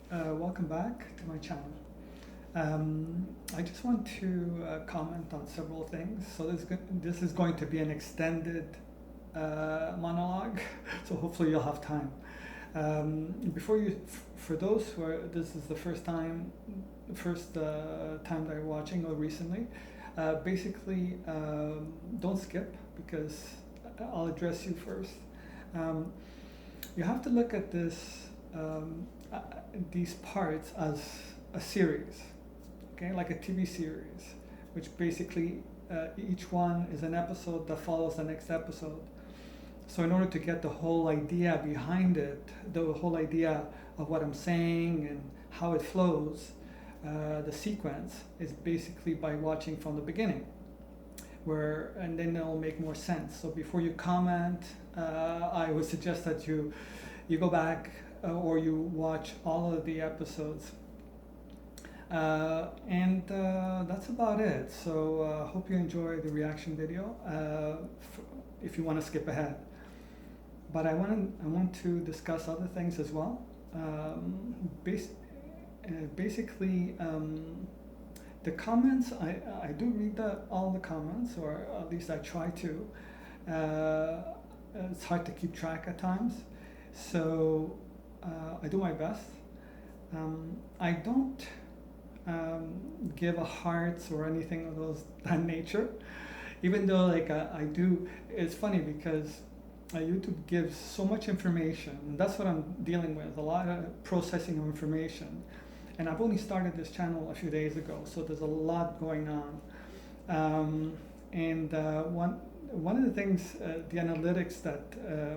Welcome back to my channel. I just want to comment on several things. So this is going to be an extended monologue, so hopefully you'll have time. For those who are, this is the first time they're watching or recently, basically don't skip because I'll address you first. Um, you have to look at uh, these parts as a series, okay, like a TV series, which basically each one is an episode that follows the next episode. So in order to get the whole idea behind it, the whole idea of what I'm saying and how it flows, the sequence is basically by watching from the beginning, and then it'll make more sense. So before you comment, I would suggest that you go back or you watch all of the episodes. And that's about it. So hope you enjoy the reaction video. If you want to skip ahead, but I want to discuss other things as well. Basically, the comments, I do read all the comments, or at least I try to. It's hard to keep track at times, so I do my best. I don't give a hearts or anything of that nature, even though I do. It's funny because YouTube gives so much information, and that's what I'm dealing with, a lot of processing of information. And I've only started this channel a few days ago, so there's a lot going on. And one of the things, the analytics that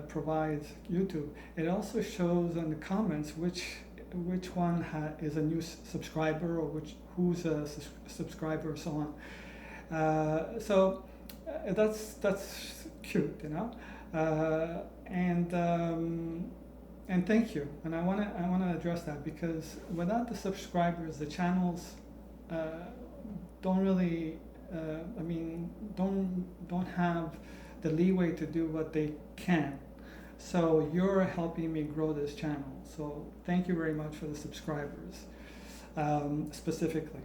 provides YouTube, it also shows on the comments which one is a new subscriber, or who's a subscriber, so on. So that's cute, you know. And thank you. And I wanna address that, because without the subscribers, the channels don't really. Don't have the leeway to do what they can. So you're helping me grow this channel. So thank you very much for the subscribers. Specifically,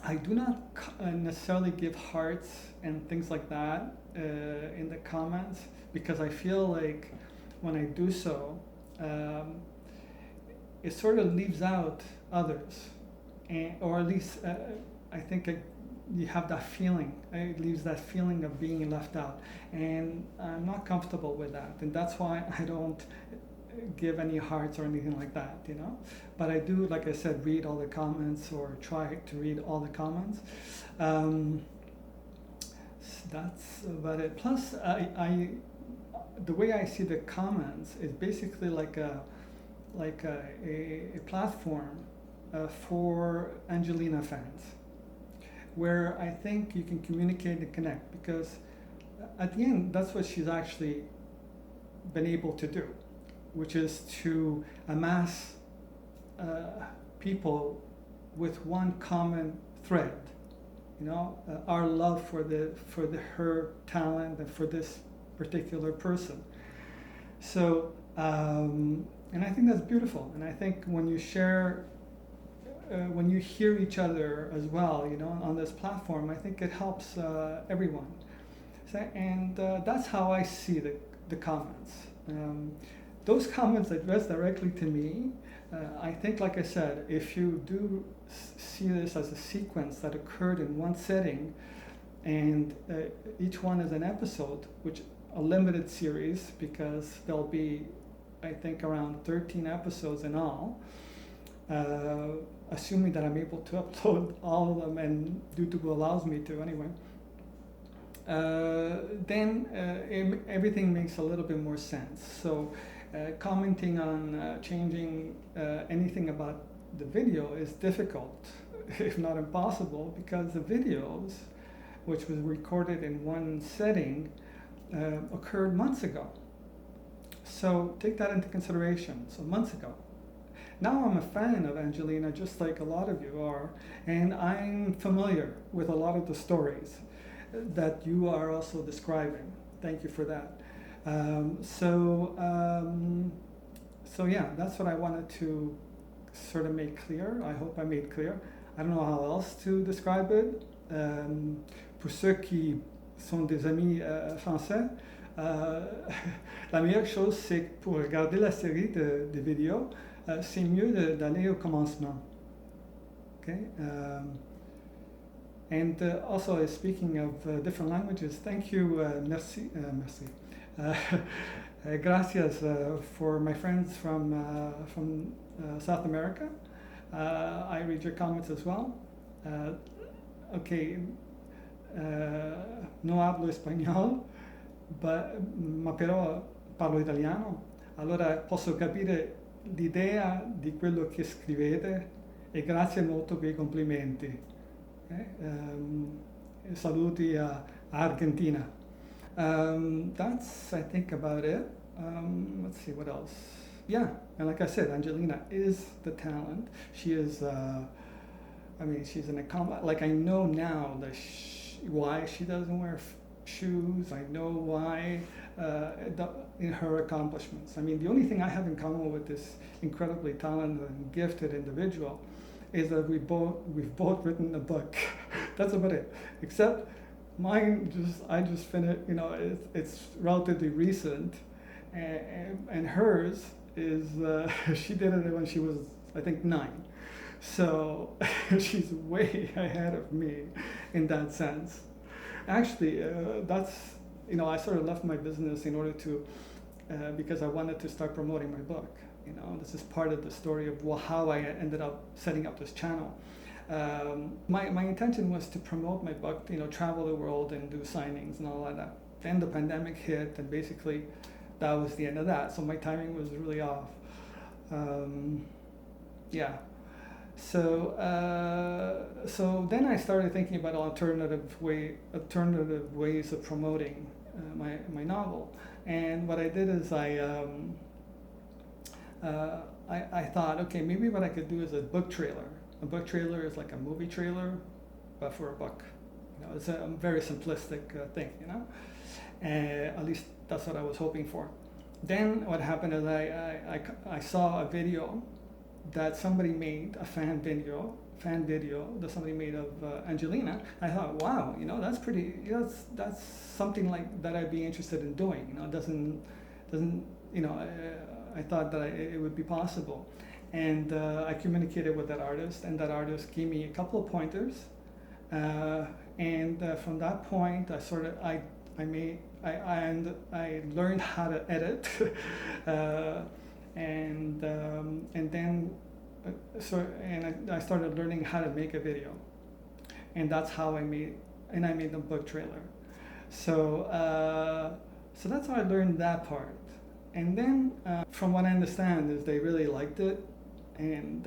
I do not necessarily give hearts and things like that in the comments, because I feel like when I do so, it sort of leaves out others, or at least I think you have that feeling. It leaves that feeling of being left out, and I'm not comfortable with that, and that's why I don't give any hearts or anything like that, you know. But I do, like I said, read all the comments, or try to read all the comments. That's about it. Plus, the way I see the comments is basically like a platform for Angelina fans, where I think you can communicate and connect, because at the end, that's what she's actually been able to do, which is to amass people with one common thread, you know, our love for her talent and for this particular person. So, and I think that's beautiful. And I think when you share, when you hear each other as well, you know, on this platform, I think it helps everyone. So, and that's how I see the comments. Those comments addressed directly to me. I think, like I said, if you do see this as a sequence that occurred in one setting, and each one is an episode, which a limited series, because there'll be, I think, around 13 episodes in all, assuming that I'm able to upload all of them, and YouTube allows me to anyway. Then everything makes a little bit more sense. So commenting on changing anything about the video is difficult, if not impossible, because the videos, which was recorded in one setting, occurred months ago. So take that into consideration. So months ago. Now I'm a fan of Angelina, just like a lot of you are, and I'm familiar with a lot of the stories that you are also describing. Thank you for that. So yeah, that's what I wanted to sort of make clear. I hope I made clear. I don't know how else to describe it. Pour ceux qui sont des amis français, la meilleure chose, c'est que pour regarder la série de vidéos, c'est mieux d'aller au commencement. Okay? And also, speaking of different languages, thank you, merci, gracias for my friends from South America. I read your comments as well. Okay, no hablo español, ma però parlo italiano, allora posso capire l'idea di quello che scrivete e grazie molto per i complimenti. Okay? Saluti a Argentina. That's, I think, about it. Let's see what else. Yeah, and like I said, Angelina is the talent. She is, she's an accomplishment. Like, I know now why she doesn't wear shoes. I know why in her accomplishments. I mean, the only thing I have in common with this incredibly talented and gifted individual is that we've both written a book. That's about it. Except mine, I just finished. It's relatively recent, and hers is she did it when she was, I think, 9. So she's way ahead of me in that sense. Actually, I sort of left my business in order to because I wanted to start promoting my book. This is part of the story of how I ended up setting up this channel. My intention was to promote my book, travel the world and do signings and all of that. Then the pandemic hit, and basically that was the end of that. So my timing was really off. Yeah. So then I started thinking about alternative ways of promoting my novel. And what I did is I thought, okay, maybe what I could do is a book trailer. A book trailer is like a movie trailer, but for a book. It's a very simplistic thing, at least that's what I was hoping for. Then what happened is I saw a video that somebody made, a fan video that somebody made of Angelina. I thought, wow, that's pretty. That's something like that I'd be interested in doing. I thought that it would be possible, and I communicated with that artist, and that artist gave me a couple of pointers, and from that point, I learned how to edit, and then I started learning how to make a video, and that's how I made the book trailer. So that's how I learned that part. And then, from what I understand, is they really liked it, and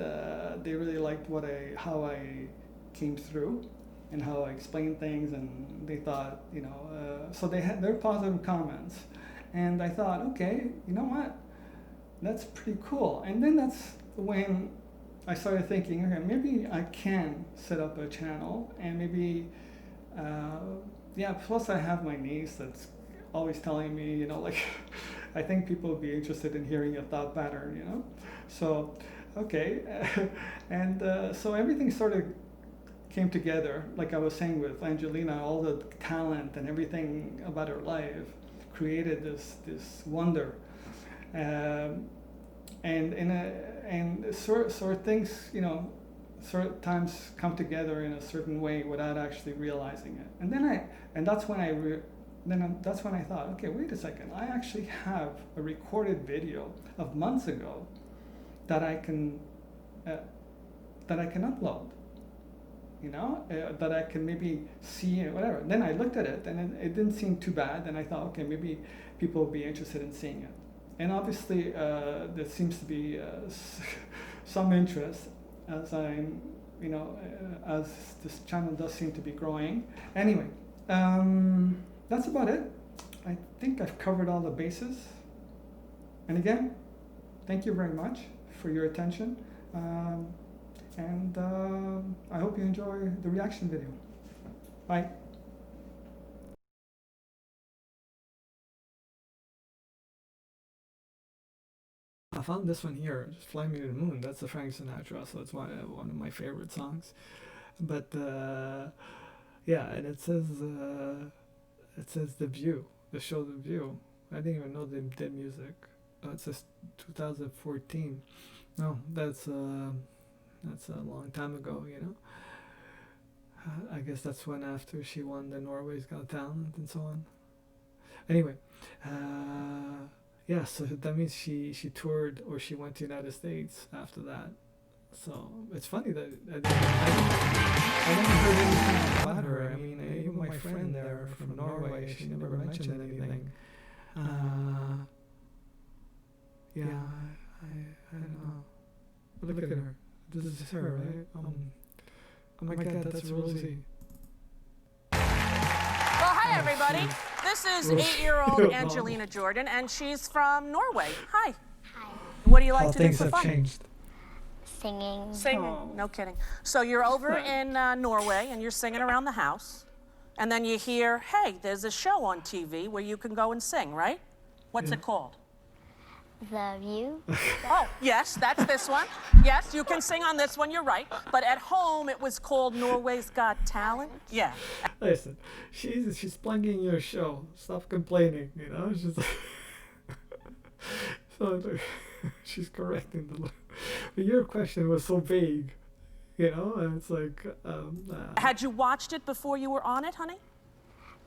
they really liked how I came through, and how I explained things, and they thought, so they had their positive comments, and I thought, okay, you know what, that's pretty cool. And then that's when I started thinking, okay, maybe I can set up a channel, and maybe, plus I have my niece that's always telling me, I think people would be interested in hearing a thought pattern, So, okay, and so everything sort of came together, like I was saying with Angelina, all the talent and everything about her life created this wonder, and sort of things, certain times come together in a certain way without actually realizing it, and that's when I thought, okay, wait a second, I actually have a recorded video of months ago that I can upload, that I can maybe see or whatever. Then I looked at it, and it didn't seem too bad, and I thought, okay, maybe people will be interested in seeing it. And obviously, there seems to be some interest as as this channel does seem to be growing. Anyway. That's about it. I think I've covered all the bases. And again, thank you very much for your attention. And I hope you enjoy the reaction video. Bye. I found this one here, just "Fly Me to the Moon." That's the Frank Sinatra, so it's one of my favorite songs. But yeah, and it says The View, the show The View. I didn't even know they did music. It says 2014. No, that's a long time ago, you know. I guess that's when after she won the Norway's Got Talent and so on. Anyway, yeah, so that means she toured or she went to United States after that. So it's funny that I never heard anything about her. I mean, even my friend there from Norway, she never mentioned anything. Yeah, I don't know. But look at her. This is her, right? Oh my God, that's Rosie. Well, hi everybody. This is 8-year-old Angelina Jordan, and she's from Norway. Hi. Hi. What do you like to do Things for have fun? changed. Singing. Singing. Oh. No kidding. So you're over in Norway, and you're singing around the house, and then you hear, hey, there's a show on TV where you can go and sing, right? What's it called? The View. Oh, yes, that's this one. Yes, you can sing on this one, you're right. But at home, it was called Norway's Got Talent. Yeah. Listen, she's plugging your show. Stop complaining, you know. She's so she's correcting the. But your question was so vague, you know, and it's like. Had you watched it before you were on it, honey?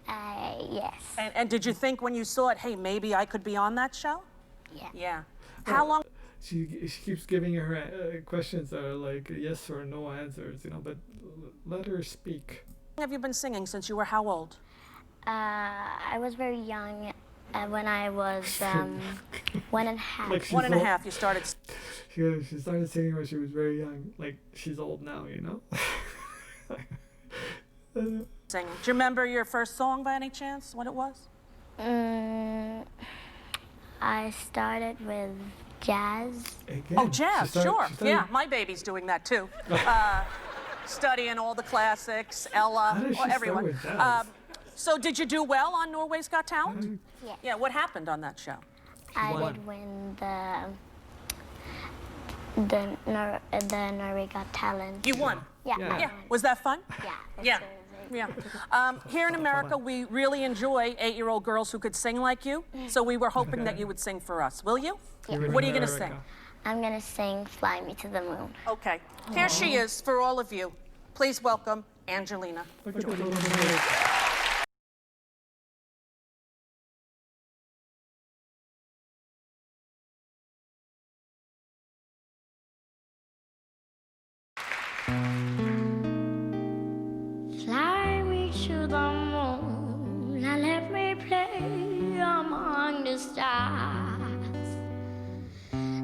Yes. And did you think when you saw it, hey, maybe I could be on that show? Yeah. Yeah. How long? She keeps giving her questions that are like yes or no answers, you know. But let her speak. Have you been singing since you were how old? I was very young when I was 1.5. Like she's One and a old. half. You started. She started singing when she was very young. Like she's old now, you know. Singing. Do you remember your first song by any chance? What it was? I started with jazz. Again, Oh, jazz. she Sure. started- Yeah, my baby's doing that too. Studying all the classics, How Ella, did she everyone. start with jazz? So did you do well on Norway's Got Talent? Yeah. Yeah. What happened on that show? I won. did win the Norway Got Talent. You won. Yeah. Yeah. I Yeah. won. Was that fun? Yeah. Yeah. it was. Yeah. Here in America, we really enjoy 8-year-old girls who could sing like you. So we were hoping that you would sing for us. Will you? You're in What are you going to America. sing? I'm gonna sing "Fly Me to the Moon." Okay. Here she is for all of you. Please welcome Angelina. Look at the little bird. Fly me to the moon and let me play among the stars.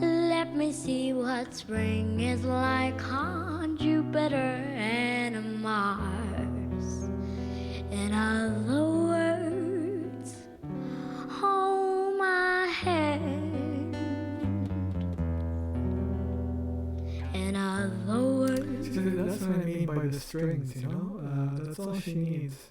Let me see what spring is like on Jupiter and Mars. In other words, hold my hand. In other words. See, that's what I mean by the strings, you know. That's all she needs.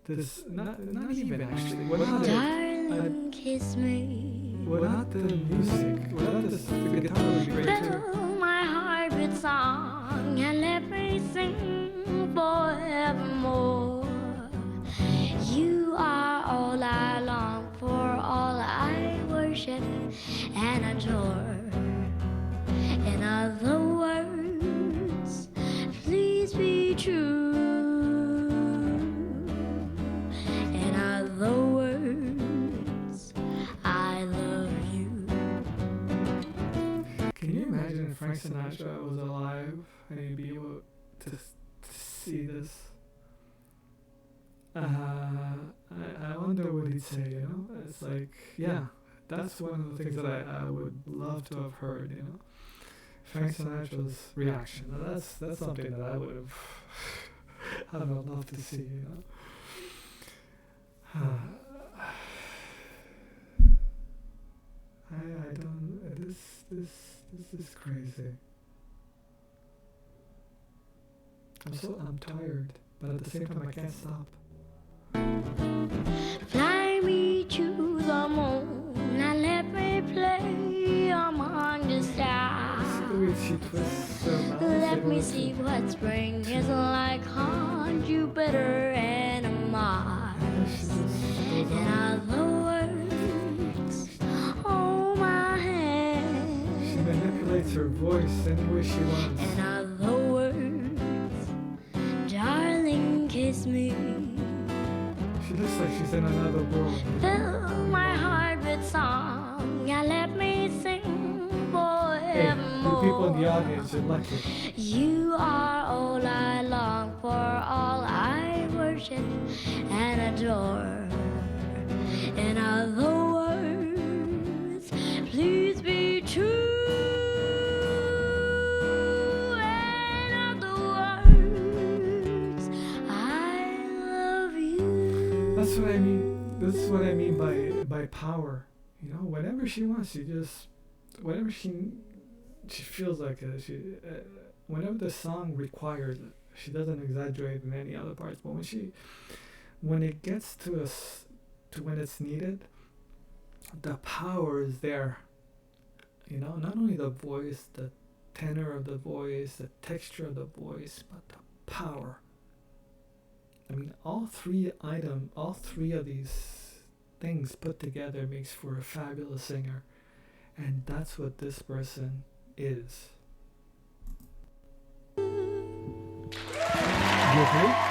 This not even actually. Without it, Darling, kiss me. without the music, without the guitar would be great too. Fill my heart with song and let me sing forevermore. You are all I long for, all I worship and adore. In other words, please be true. In other words, I love you. Can you imagine if Frank Sinatra was alive and he'd be able to see this? I wonder what he'd say, you know? It's like, yeah, that's one of the things that I would love to have heard, you know? Frank Sinatra's reaction. Now that's something that I would have I would love to see, you know? I don't, this is crazy. I'm tired, but at the same time I can't stop. Fly me to the moon and let me play among twist their mouths. Let me see what spring is like on Jupiter and Mars. And other words, oh my hand. She manipulates her voice any way she wants. In other words, darling, kiss me. She looks like she's in another world. Fill my heart with song and let me sing Hey, you forevermore. people in the audience, you're lucky. You are all I long for, all I worship and adore. In other words, please be true. In other words, I love you. That's what I mean. This is what I mean by power. You know, whenever she wants, whenever she feels like it. Whenever the song requires it, she doesn't exaggerate in any other parts. But when it gets to when it's needed, the power is there. You know, not only the voice, the tenor of the voice, the texture of the voice, but the power. I mean, all three of these things put together makes for a fabulous singer, and that's what this person is. You agree?